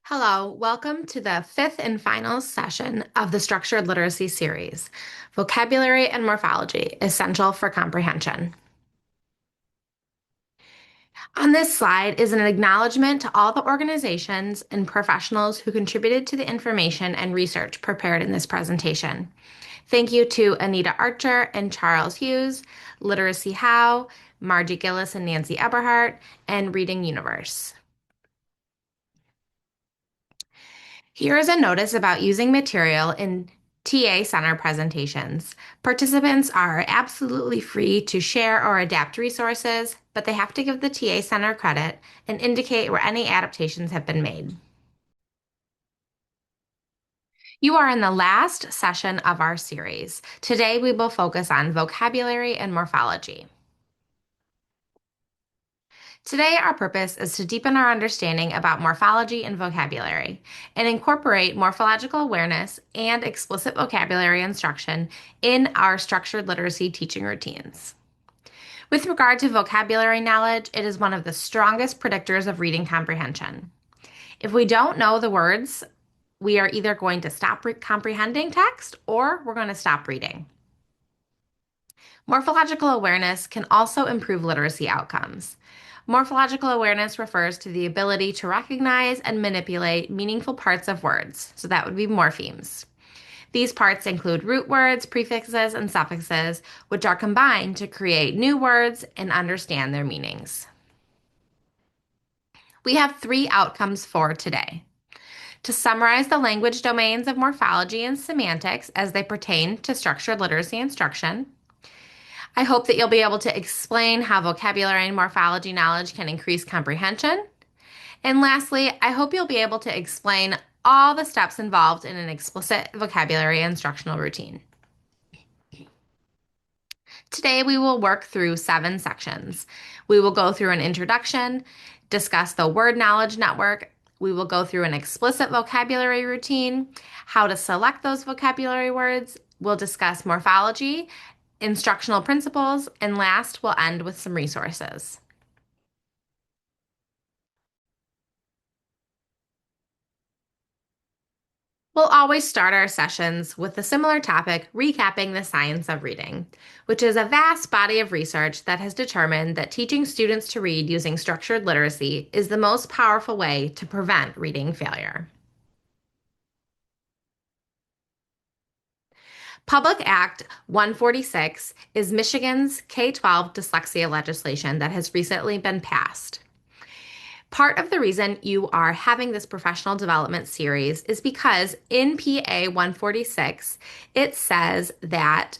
Hello, welcome to the fifth and final session of the Structured Literacy series, Vocabulary and Morphology, Essential for Comprehension. On this slide is an acknowledgement to all the organizations and professionals who contributed to the information and research prepared in this presentation. Thank you to Anita Archer and Charles Hughes, Literacy How, Margie Gillis and Nancy Eberhardt, and Reading Universe. Here is a notice about using material in TA Center presentations. Participants are absolutely free to share or adapt resources, but they have to give the TA Center credit and indicate where any adaptations have been made. You are in the last session of our series. Today we will focus on vocabulary and morphology. Today, our purpose is to deepen our understanding about morphology and vocabulary and incorporate morphological awareness and explicit vocabulary instruction in our structured literacy teaching routines. With regard to vocabulary knowledge, it is one of the strongest predictors of reading comprehension. If we don't know the words, we are either going to stop comprehending text or we're going to stop reading. Morphological awareness can also improve literacy outcomes. Morphological awareness refers to the ability to recognize and manipulate meaningful parts of words, so that would be morphemes. These parts include root words, prefixes, and suffixes, which are combined to create new words and understand their meanings. We have 3 outcomes for today. To summarize the language domains of morphology and semantics as they pertain to structured literacy instruction. I hope that you'll be able to explain how vocabulary and morphology knowledge can increase comprehension. And lastly, I hope you'll be able to explain all the steps involved in an explicit vocabulary instructional routine. Today, we will work through 7 sections. We will go through an introduction, discuss the word knowledge network. We will go through an explicit vocabulary routine, how to select those vocabulary words. We'll discuss morphology, instructional principles, and last, we'll end with some resources. We'll always start our sessions with a similar topic, recapping the science of reading, which is a vast body of research that has determined that teaching students to read using structured literacy is the most powerful way to prevent reading failure. Public Act 146 is Michigan's K-12 dyslexia legislation that has recently been passed. Part of the reason you are having this professional development series is because in PA 146, it says that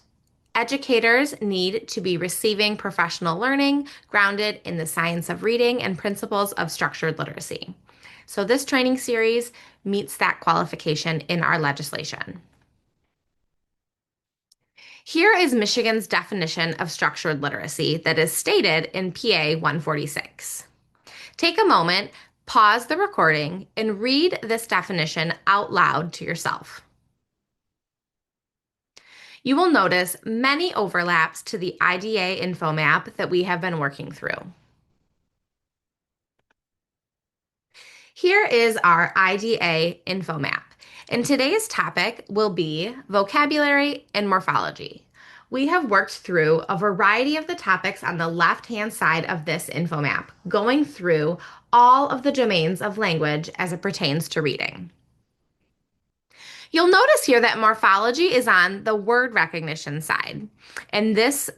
educators need to be receiving professional learning grounded in the science of reading and principles of structured literacy. So this training series meets that qualification in our legislation. Here is Michigan's definition of structured literacy that is stated in PA 146. Take a moment, pause the recording, and read this definition out loud to yourself. You will notice many overlaps to the IDA info map that we have been working through. Here is our IDA info map, and today's topic will be vocabulary and morphology. We have worked through a variety of the topics on the left-hand side of this info map, going through all of the domains of language as it pertains to reading. You'll notice here that morphology is on the word recognition side, and this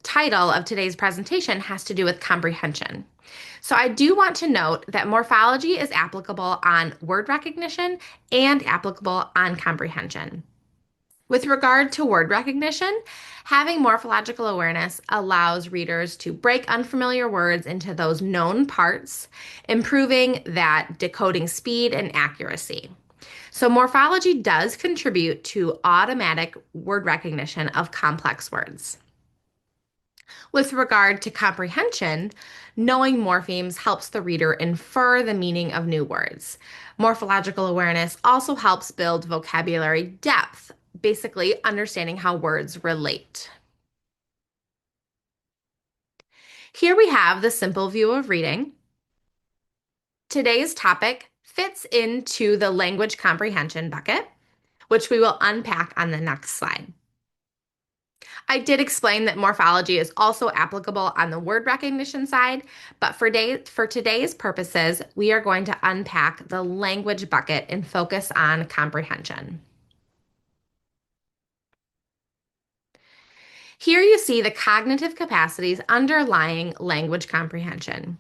title of today's presentation has to do with comprehension. So I do want to note that morphology is applicable on word recognition and applicable on comprehension. With regard to word recognition, having morphological awareness allows readers to break unfamiliar words into those known parts, improving that decoding speed and accuracy. So morphology does contribute to automatic word recognition of complex words. With regard to comprehension, knowing morphemes helps the reader infer the meaning of new words. Morphological awareness also helps build vocabulary depth, basically understanding how words relate. Here we have the simple view of reading. Today's topic, fits into the language comprehension bucket, which we will unpack on the next slide. I did explain that morphology is also applicable on the word recognition side, but for today's purposes, we are going to unpack the language bucket and focus on comprehension. Here you see the cognitive capacities underlying language comprehension.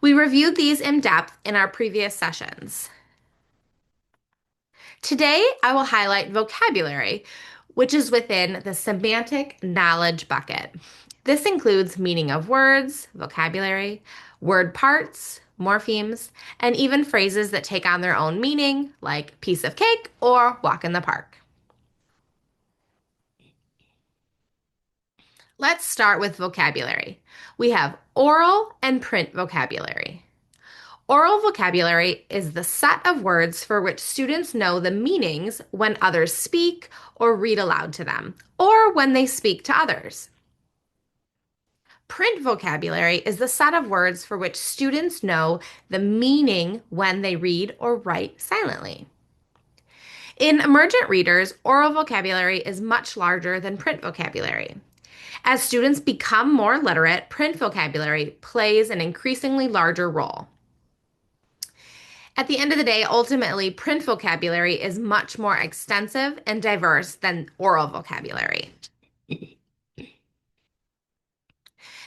We reviewed these in depth in our previous sessions. Today, I will highlight vocabulary, which is within the semantic knowledge bucket. This includes meaning of words, vocabulary, word parts, morphemes, and even phrases that take on their own meaning, like piece of cake or walk in the park. Let's start with vocabulary. We have oral and print vocabulary. Oral vocabulary is the set of words for which students know the meanings when others speak or read aloud to them, or when they speak to others. Print vocabulary is the set of words for which students know the meaning when they read or write silently. In emergent readers, oral vocabulary is much larger than print vocabulary. As students become more literate, print vocabulary plays an increasingly larger role. At the end of the day, ultimately, print vocabulary is much more extensive and diverse than oral vocabulary.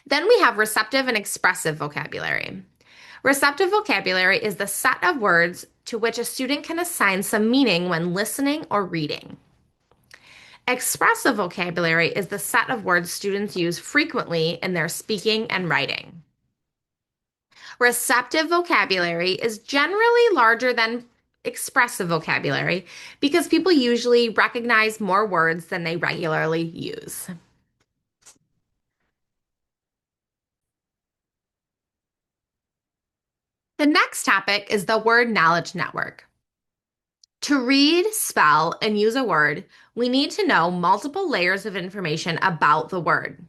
Then we have receptive and expressive vocabulary. Receptive vocabulary is the set of words to which a student can assign some meaning when listening or reading. Expressive vocabulary is the set of words students use frequently in their speaking and writing. Receptive vocabulary is generally larger than expressive vocabulary because people usually recognize more words than they regularly use. The next topic is the word knowledge network. To read, spell, and use a word, we need to know multiple layers of information about the word.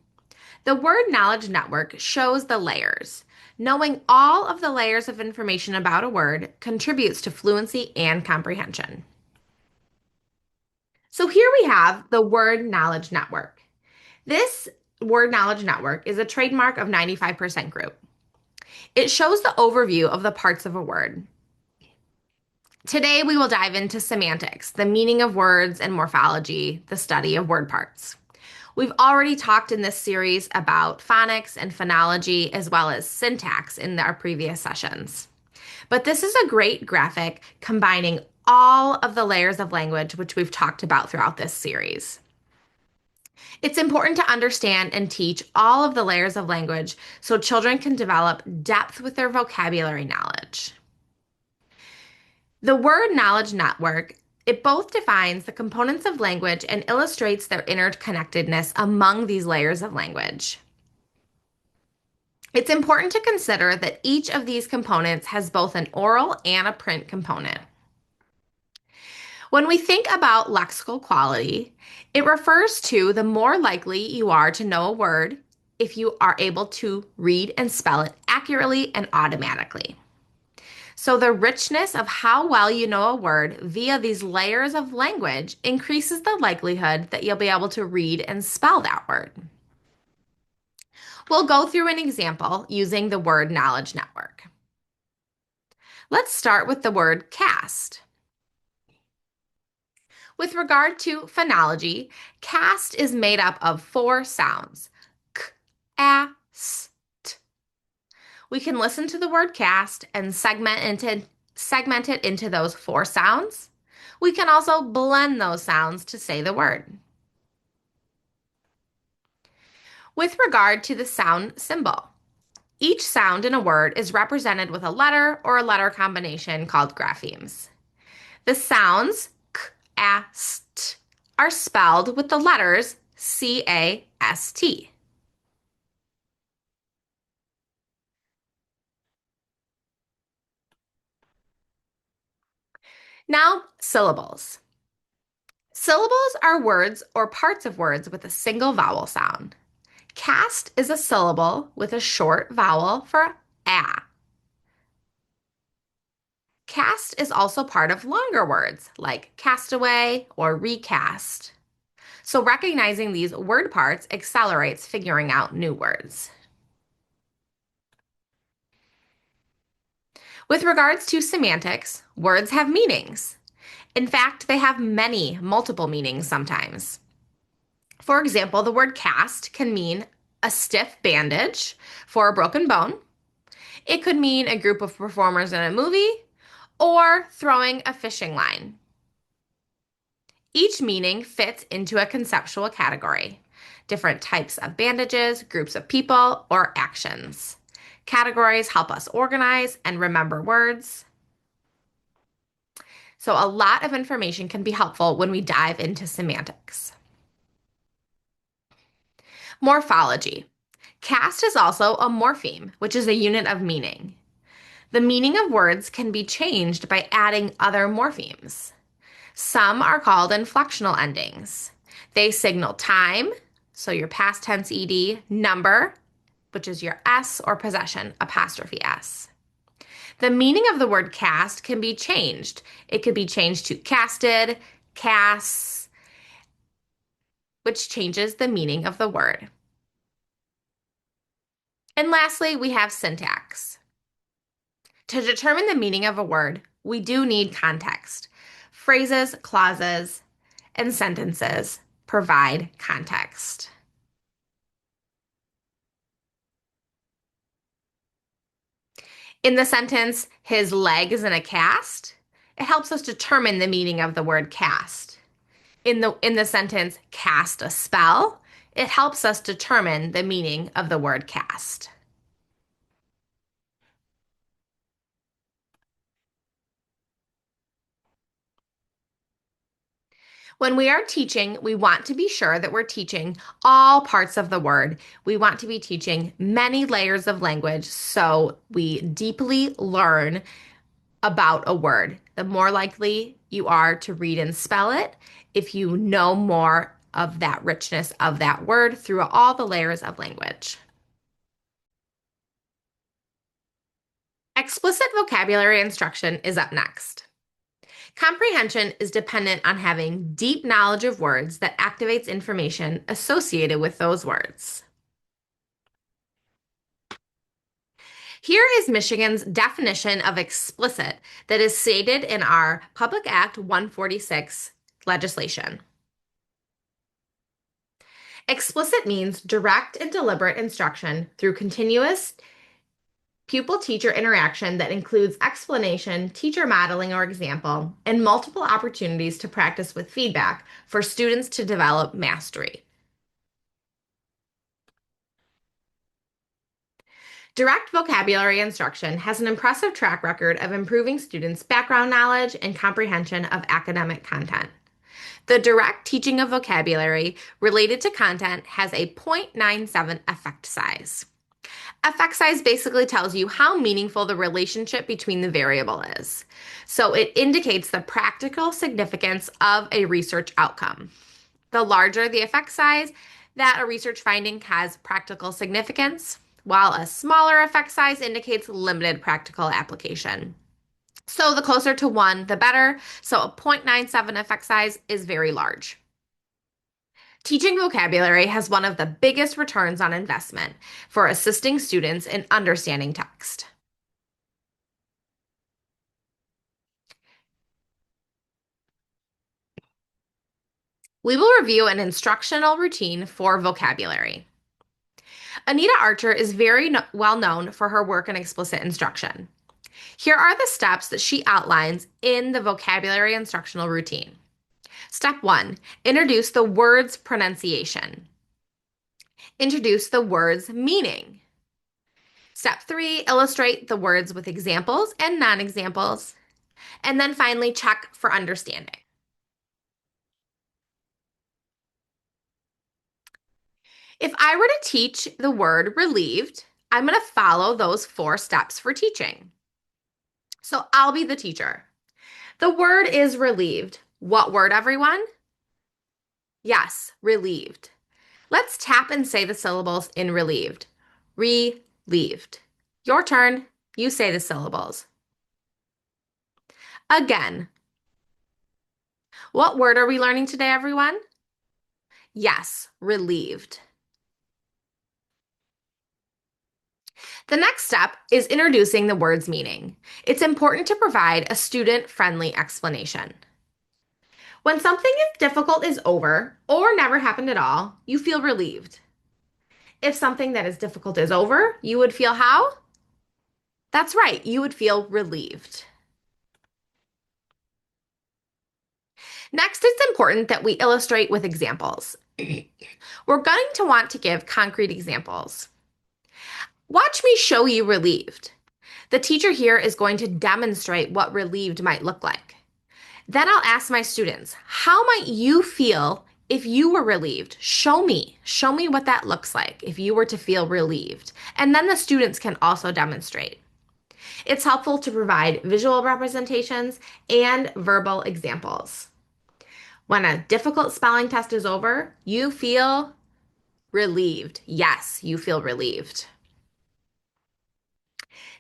The word knowledge network shows the layers. Knowing all of the layers of information about a word contributes to fluency and comprehension. So here we have the word knowledge network. This word knowledge network is a trademark of 95% Group. It shows the overview of the parts of a word. Today we will dive into semantics, the meaning of words, and morphology, the study of word parts. We've already talked in this series about phonics and phonology as well as syntax in our previous sessions. But this is a great graphic combining all of the layers of language which we've talked about throughout this series. It's important to understand and teach all of the layers of language so children can develop depth with their vocabulary knowledge. The word knowledge network, it both defines the components of language and illustrates their interconnectedness among these layers of language. It's important to consider that each of these components has both an oral and a print component. When we think about lexical quality, it refers to the more likely you are to know a word if you are able to read and spell it accurately and automatically. So the richness of how well you know a word via these layers of language increases the likelihood that you'll be able to read and spell that word. We'll go through an example using the word knowledge network. Let's start with the word cast. With regard to phonology, cast is made up of 4 sounds: k, a, s, t. We can listen to the word cast and segment it into those 4 sounds. We can also blend those sounds to say the word. With regard to the sound symbol, each sound in a word is represented with a letter or a letter combination called graphemes. The sounds k, a, s, t are spelled with the letters C-A-S-T. Now, syllables. Syllables are words or parts of words with a single vowel sound. Cast is a syllable with a short vowel for a. Cast is also part of longer words like castaway or recast. So recognizing these word parts accelerates figuring out new words. With regards to semantics, words have meanings. In fact, they have many, multiple meanings sometimes. For example, the word cast can mean a stiff bandage for a broken bone. It could mean a group of performers in a movie or throwing a fishing line. Each meaning fits into a conceptual category, different types of bandages, groups of people, or actions. Categories help us organize and remember words. So, a lot of information can be helpful when we dive into semantics. Morphology. Cast is also a morpheme, which is a unit of meaning. The meaning of words can be changed by adding other morphemes. Some are called inflectional endings. They signal time, so your past tense ed, number, which is your s, or possession, apostrophe s. The meaning of the word cast can be changed. It could be changed to casted, casts, which changes the meaning of the word. And lastly, we have syntax. To determine the meaning of a word, we do need context. Phrases, clauses, and sentences provide context. In the sentence, his leg is in a cast, it helps us determine the meaning of the word cast. In the sentence, cast a spell, it helps us determine the meaning of the word cast. When we are teaching, we want to be sure that we're teaching all parts of the word. We want to be teaching many layers of language so we deeply learn about a word. The more likely you are to read and spell it if you know more of that richness of that word through all the layers of language. Explicit vocabulary instruction is up next. Comprehension is dependent on having deep knowledge of words that activates information associated with those words. Here is Michigan's definition of explicit that is stated in our Public Act 146 legislation. Explicit means direct and deliberate instruction through continuous pupil-teacher interaction that includes explanation, teacher modeling or example, and multiple opportunities to practice with feedback for students to develop mastery. Direct vocabulary instruction has an impressive track record of improving students' background knowledge and comprehension of academic content. The direct teaching of vocabulary related to content has a 0.97 effect size. Effect size basically tells you how meaningful the relationship between the variable is. So it indicates the practical significance of a research outcome. The larger the effect size, that a research finding has practical significance, while a smaller effect size indicates limited practical application. So the closer to 1, the better. So a 0.97 effect size is very large. Teaching vocabulary has one of the biggest returns on investment for assisting students in understanding text. We will review an instructional routine for vocabulary. Anita Archer is very well known for her work in explicit instruction. Here are the steps that she outlines in the vocabulary instructional routine. Step 1, introduce the word's pronunciation. Introduce the word's meaning. Step 3, illustrate the words with examples and non-examples. And then finally, check for understanding. If I were to teach the word relieved, I'm going to follow those 4 steps for teaching. So I'll be the teacher. The word is relieved. What word, everyone? Yes, relieved. Let's tap and say the syllables in relieved. Relieved. Your turn. You say the syllables. Again, what word are we learning today, everyone? Yes, relieved. The next step is introducing the word's meaning. It's important to provide a student-friendly explanation. When something difficult is over or never happened at all, you feel relieved. If something that is difficult is over, you would feel how? That's right, you would feel relieved. Next, it's important that we illustrate with examples. We're going to want to give concrete examples. Watch me show you relieved. The teacher here is going to demonstrate what relieved might look like. Then I'll ask my students, how might you feel if you were relieved? Show me. Show me what that looks like if you were to feel relieved. And then the students can also demonstrate. It's helpful to provide visual representations and verbal examples. When a difficult spelling test is over, you feel relieved. Yes, you feel relieved.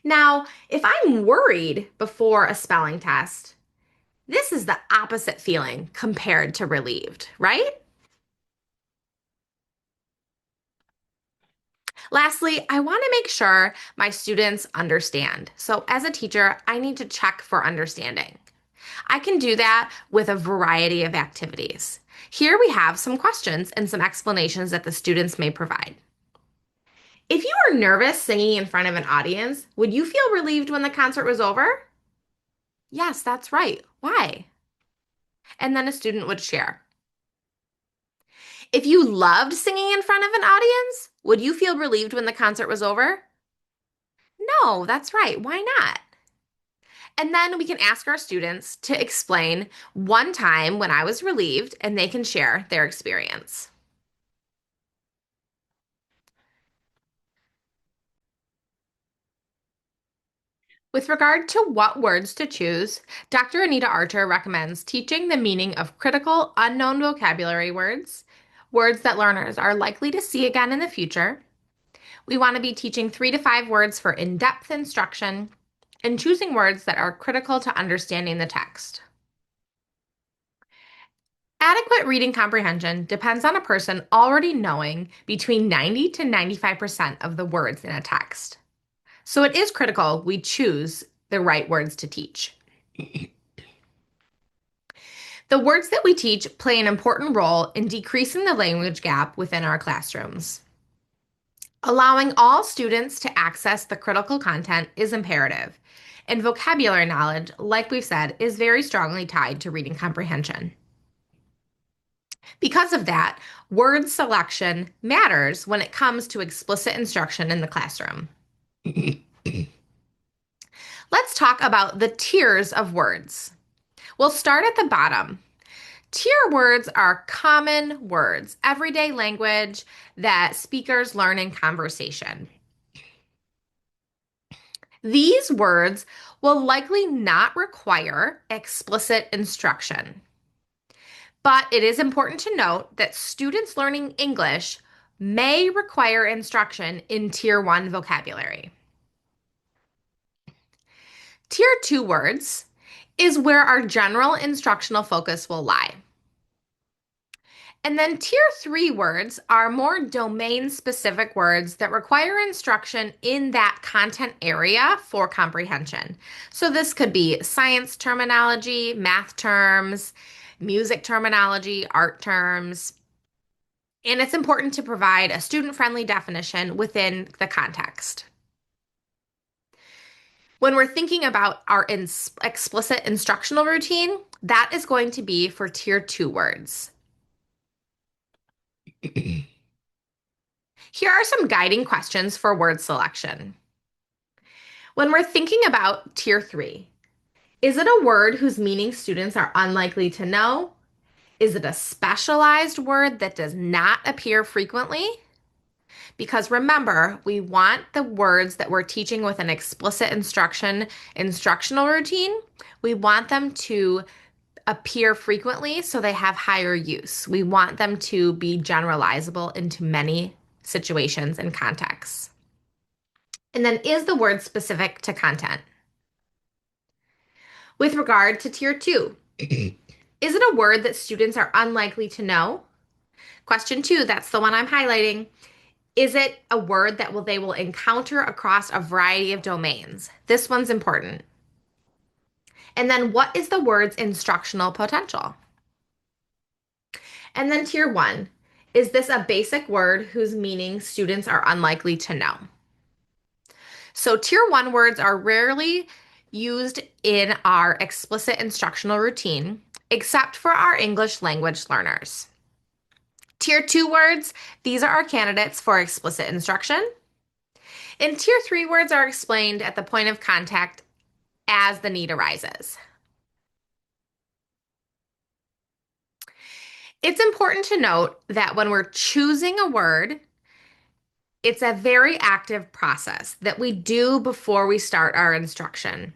Now, if I'm worried before a spelling test, this is the opposite feeling compared to relieved, right? Lastly, I want to make sure my students understand. So as a teacher, I need to check for understanding. I can do that with a variety of activities. Here we have some questions and some explanations that the students may provide. If you were nervous singing in front of an audience, would you feel relieved when the concert was over? Yes, that's right. Why? And then a student would share. If you loved singing in front of an audience, would you feel relieved when the concert was over? No, that's right. Why not? And then we can ask our students to explain one time when I was relieved, and they can share their experience. With regard to what words to choose, Dr. Anita Archer recommends teaching the meaning of critical unknown vocabulary words, words that learners are likely to see again in the future. We want to be teaching 3 to 5 words for in-depth instruction and choosing words that are critical to understanding the text. Adequate reading comprehension depends on a person already knowing between 90 to 95% of the words in a text. So it is critical we choose the right words to teach. The words that we teach play an important role in decreasing the language gap within our classrooms. Allowing all students to access the critical content is imperative, and vocabulary knowledge, like we've said, is very strongly tied to reading comprehension. Because of that, word selection matters when it comes to explicit instruction in the classroom. Let's talk about the tiers of words. We'll start at the bottom. Tier words are common words, everyday language that speakers learn in conversation. These words will likely not require explicit instruction. But it is important to note that students learning English may require instruction in Tier 1 vocabulary. Tier 2 words is where our general instructional focus will lie. And then Tier 3 words are more domain-specific words that require instruction in that content area for comprehension. So this could be science terminology, math terms, music terminology, art terms. And it's important to provide a student-friendly definition within the context. When we're thinking about our explicit instructional routine, that is going to be for Tier 2 words. Here are some guiding questions for word selection. When we're thinking about Tier 3, is it a word whose meaning students are unlikely to know? Is it a specialized word that does not appear frequently? Because remember, we want the words that we're teaching with an explicit instructional routine, we want them to appear frequently so they have higher use. We want them to be generalizable into many situations and contexts. And then is the word specific to content? With regard to Tier 2, is it a word that students are unlikely to know? Question 2, that's the one I'm highlighting. Is it a word that they will encounter across a variety of domains? This one's important. And then what is the word's instructional potential? And then Tier 1, is this a basic word whose meaning students are unlikely to know? So Tier 1 words are rarely used in our explicit instructional routine, except for our English language learners. Tier 2 words, these are our candidates for explicit instruction. And Tier 3 words are explained at the point of contact as the need arises. It's important to note that when we're choosing a word, it's a very active process that we do before we start our instruction.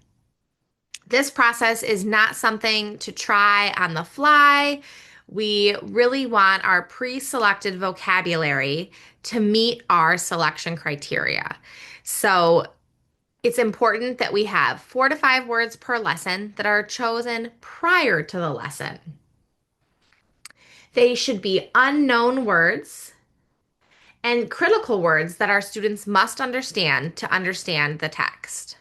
This process is not something to try on the fly. We really want our pre-selected vocabulary to meet our selection criteria. So it's important that we have 4 to 5 words per lesson that are chosen prior to the lesson. They should be unknown words and critical words that our students must understand to understand the text.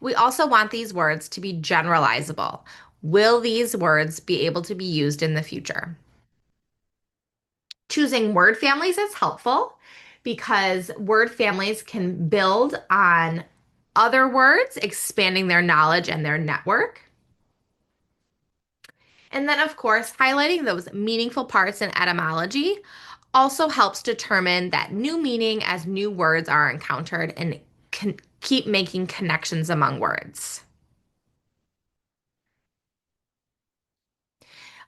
We also want these words to be generalizable. Will these words be able to be used in the future? Choosing word families is helpful because word families can build on other words, expanding their knowledge and their network. And then, of course, highlighting those meaningful parts in etymology also helps determine that new meaning as new words are encountered and can keep making connections among words.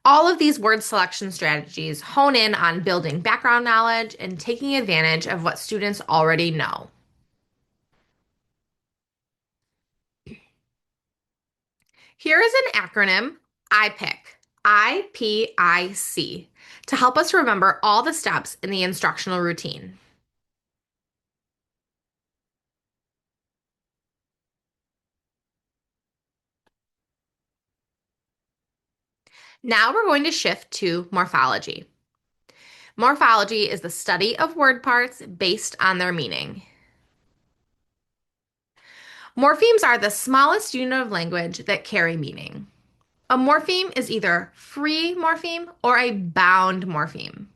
All of these word selection strategies hone in on building background knowledge and taking advantage of what students already know. Here is an acronym, IPIC, IPIC, to help us remember all the steps in the instructional routine. Now we're going to shift to morphology. Morphology is the study of word parts based on their meaning. Morphemes are the smallest unit of language that carry meaning. A morpheme is either free morpheme or a bound morpheme.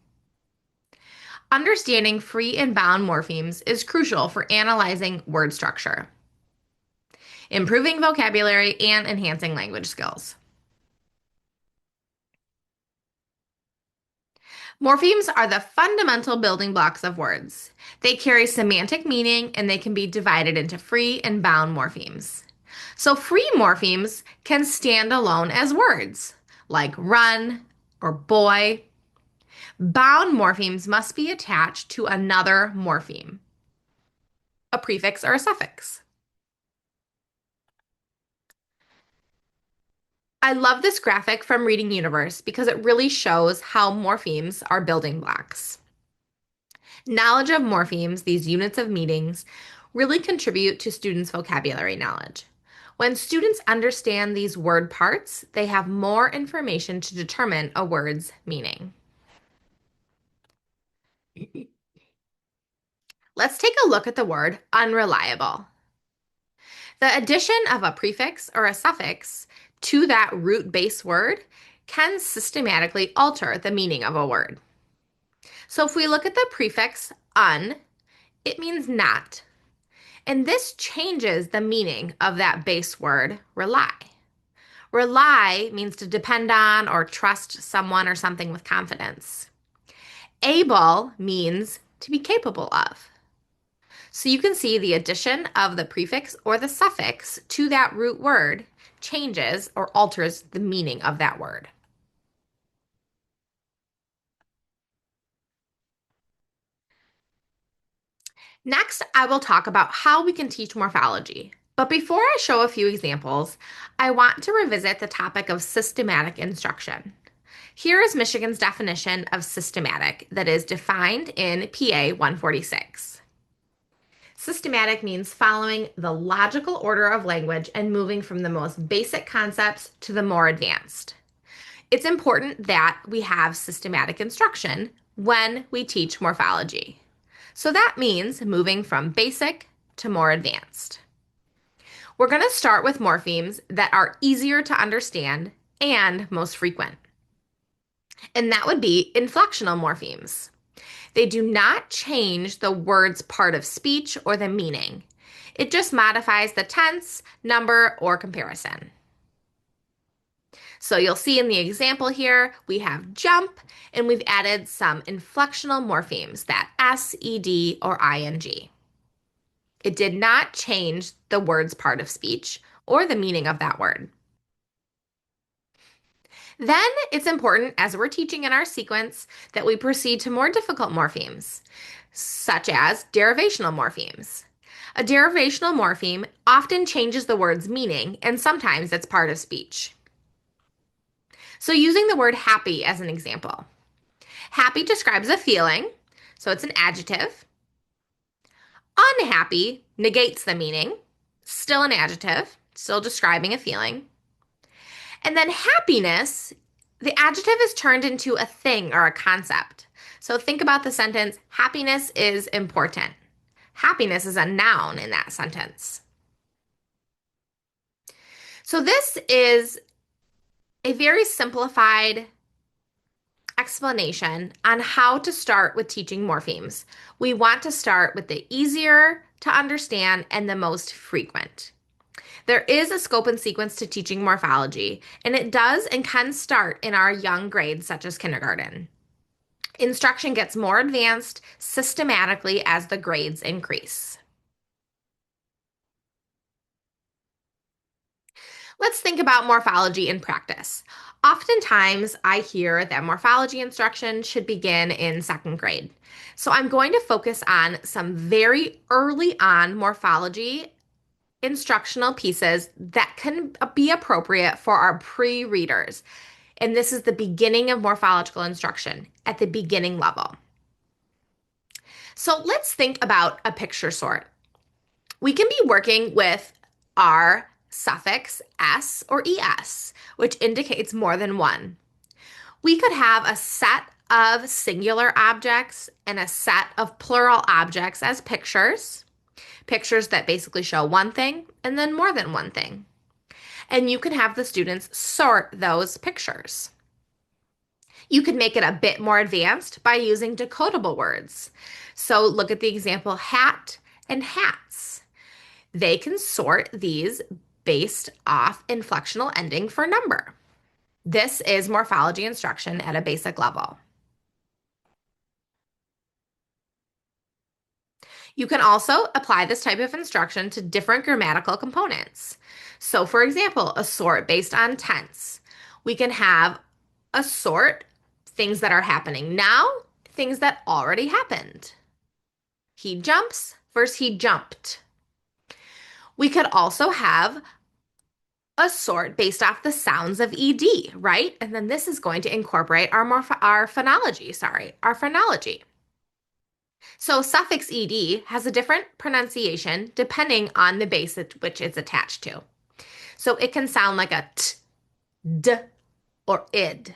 Understanding free and bound morphemes is crucial for analyzing word structure, improving vocabulary, and enhancing language skills. Morphemes are the fundamental building blocks of words. They carry semantic meaning and they can be divided into free and bound morphemes. So free morphemes can stand alone as words, like run or boy. Bound morphemes must be attached to another morpheme, a prefix or a suffix. I love this graphic from Reading Universe because it really shows how morphemes are building blocks. Knowledge of morphemes, these units of meanings, really contribute to students' vocabulary knowledge. When students understand these word parts, they have more information to determine a word's meaning. Let's take a look at the word unreliable. The addition of a prefix or a suffix to that root base word can systematically alter the meaning of a word. So if we look at the prefix un, it means not. And this changes the meaning of that base word rely. Rely means to depend on or trust someone or something with confidence. Able means to be capable of. So you can see the addition of the prefix or the suffix to that root word changes or alters the meaning of that word. Next, I will talk about how we can teach morphology. But before I show a few examples, I want to revisit the topic of systematic instruction. Here is Michigan's definition of systematic that is defined in PA 146. Systematic means following the logical order of language and moving from the most basic concepts to the more advanced. It's important that we have systematic instruction when we teach morphology. So that means moving from basic to more advanced. We're going to start with morphemes that are easier to understand and most frequent. And that would be inflectional morphemes. They do not change the word's part of speech or the meaning. It just modifies the tense, number, or comparison. So you'll see in the example here, we have jump, and we've added some inflectional morphemes, that S, ED, or ING. It did not change the word's part of speech or the meaning of that word. Then it's important, as we're teaching in our sequence, that we proceed to more difficult morphemes, such as derivational morphemes. A derivational morpheme often changes the word's meaning, and sometimes it's part of speech. So using the word happy as an example. Happy describes a feeling, so it's an adjective. Unhappy negates the meaning, still an adjective, still describing a feeling. And then happiness, the adjective is turned into a thing or a concept. So think about the sentence, happiness is important. Happiness is a noun in that sentence. So this is a very simplified explanation on how to start with teaching morphemes. We want to start with the easier to understand and the most frequent. There is a scope and sequence to teaching morphology, and it does and can start in our young grades, such as kindergarten. Instruction gets more advanced systematically as the grades increase. Let's think about morphology in practice. Oftentimes, I hear that morphology instruction should begin in second grade. So I'm going to focus on some very early on morphology instructional pieces that can be appropriate for our pre-readers. And this is the beginning of morphological instruction at the beginning level. So let's think about a picture sort. We can be working with our suffix s or es, which indicates more than one. We could have a set of singular objects and a set of plural objects as pictures. Pictures that basically show one thing and then more than one thing. And you can have the students sort those pictures. You could make it a bit more advanced by using decodable words. So look at the example hat and hats. They can sort these based off inflectional ending for number. This is morphology instruction at a basic level. You can also apply this type of instruction to different grammatical components. So for example, a sort based on tense. We can have a sort, things that are happening now, things that already happened. He jumps versus he jumped. We could also have a sort based off the sounds of ed, right? And then this is going to incorporate our phonology. So suffix ed has a different pronunciation depending on the base at which it's attached to. So it can sound like a t, d, or id.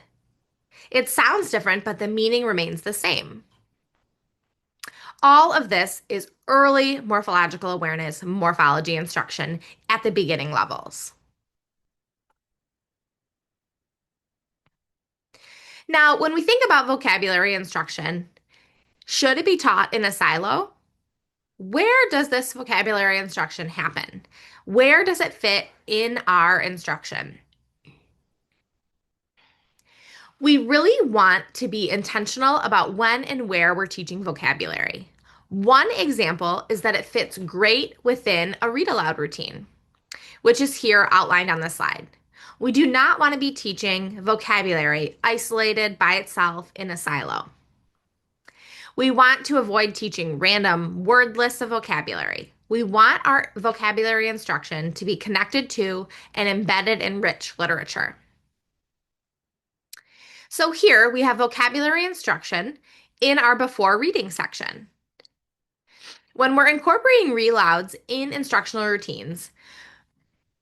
It sounds different, but the meaning remains the same. All of this is early morphological awareness, morphology instruction at the beginning levels. Now, when we think about vocabulary instruction, should it be taught in a silo? Where does this vocabulary instruction happen? Where does it fit in our instruction? We really want to be intentional about when and where we're teaching vocabulary. One example is that it fits great within a read aloud routine, which is here outlined on the slide. We do not want to be teaching vocabulary isolated by itself in a silo. We want to avoid teaching random word lists of vocabulary. We want our vocabulary instruction to be connected to and embedded in rich literature. So here we have vocabulary instruction in our before reading section. When we're incorporating read louds in instructional routines,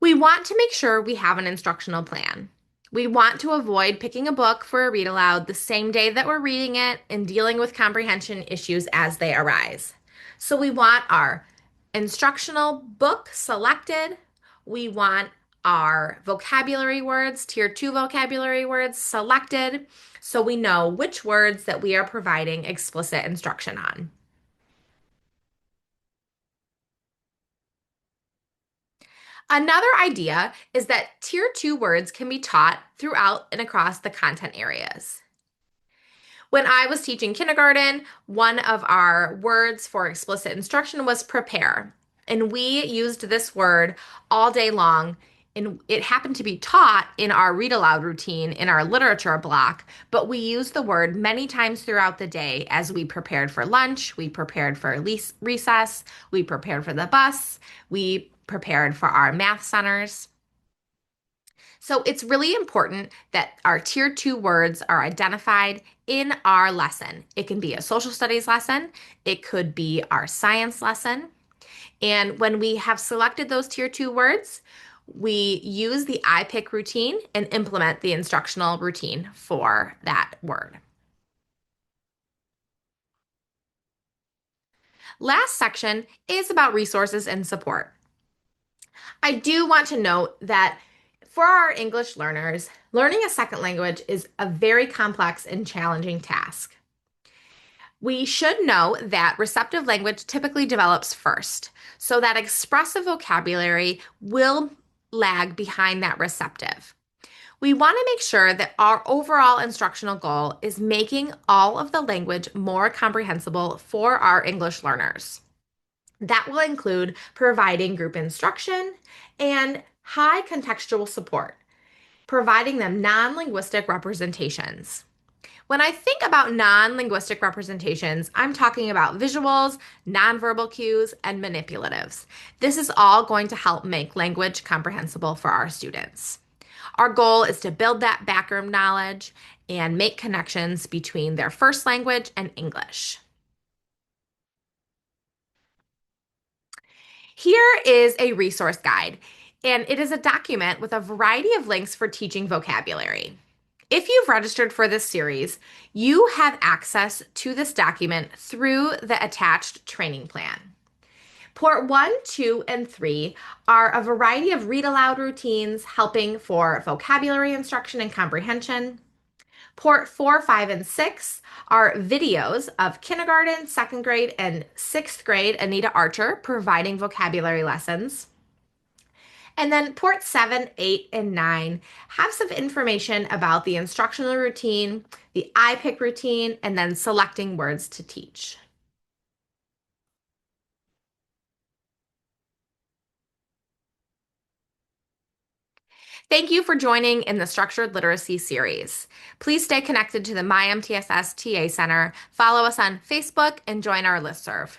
we want to make sure we have an instructional plan. We want to avoid picking a book for a read aloud the same day that we're reading it and dealing with comprehension issues as they arise. So we want our instructional book selected. We want our vocabulary words, tier 2 vocabulary words selected so we know which words that we are providing explicit instruction on. Another idea is that tier 2 words can be taught throughout and across the content areas. When I was teaching kindergarten, one of our words for explicit instruction was prepare. And we used this word all day long. And it happened to be taught in our read aloud routine in our literature block, but we used the word many times throughout the day as we prepared for lunch, we prepared for recess, we prepared for the bus, we prepared for our math centers. So it's really important that our tier 2 words are identified in our lesson. It can be a social studies lesson, it could be our science lesson. And when we have selected those tier 2 words, we use the I pick routine and implement the instructional routine for that word. Last section is about resources and support. I do want to note that for our English learners, learning a second language is a very complex and challenging task. We should know that receptive language typically develops first, so that expressive vocabulary will lag behind that receptive. We want to make sure that our overall instructional goal is making all of the language more comprehensible for our English learners. That will include providing group instruction and high contextual support, providing them non-linguistic representations. When I think about non-linguistic representations, I'm talking about visuals, nonverbal cues, and manipulatives. This is all going to help make language comprehensible for our students. Our goal is to build that background knowledge and make connections between their first language and English. Here is a resource guide, and it is a document with a variety of links for teaching vocabulary. If you've registered for this series, you have access to this document through the attached training plan. Port 1, 2, and 3 are a variety of read aloud routines helping for vocabulary instruction and comprehension. Port 4, 5, and 6 are videos of kindergarten, second grade, and sixth grade Anita Archer providing vocabulary lessons. And then port 7, 8, and 9 have some information about the instructional routine, the I-Pick routine, and then selecting words to teach. Thank you for joining in the Structured Literacy series. Please stay connected to the MiMTSS TA Center, follow us on Facebook, and join our listserv.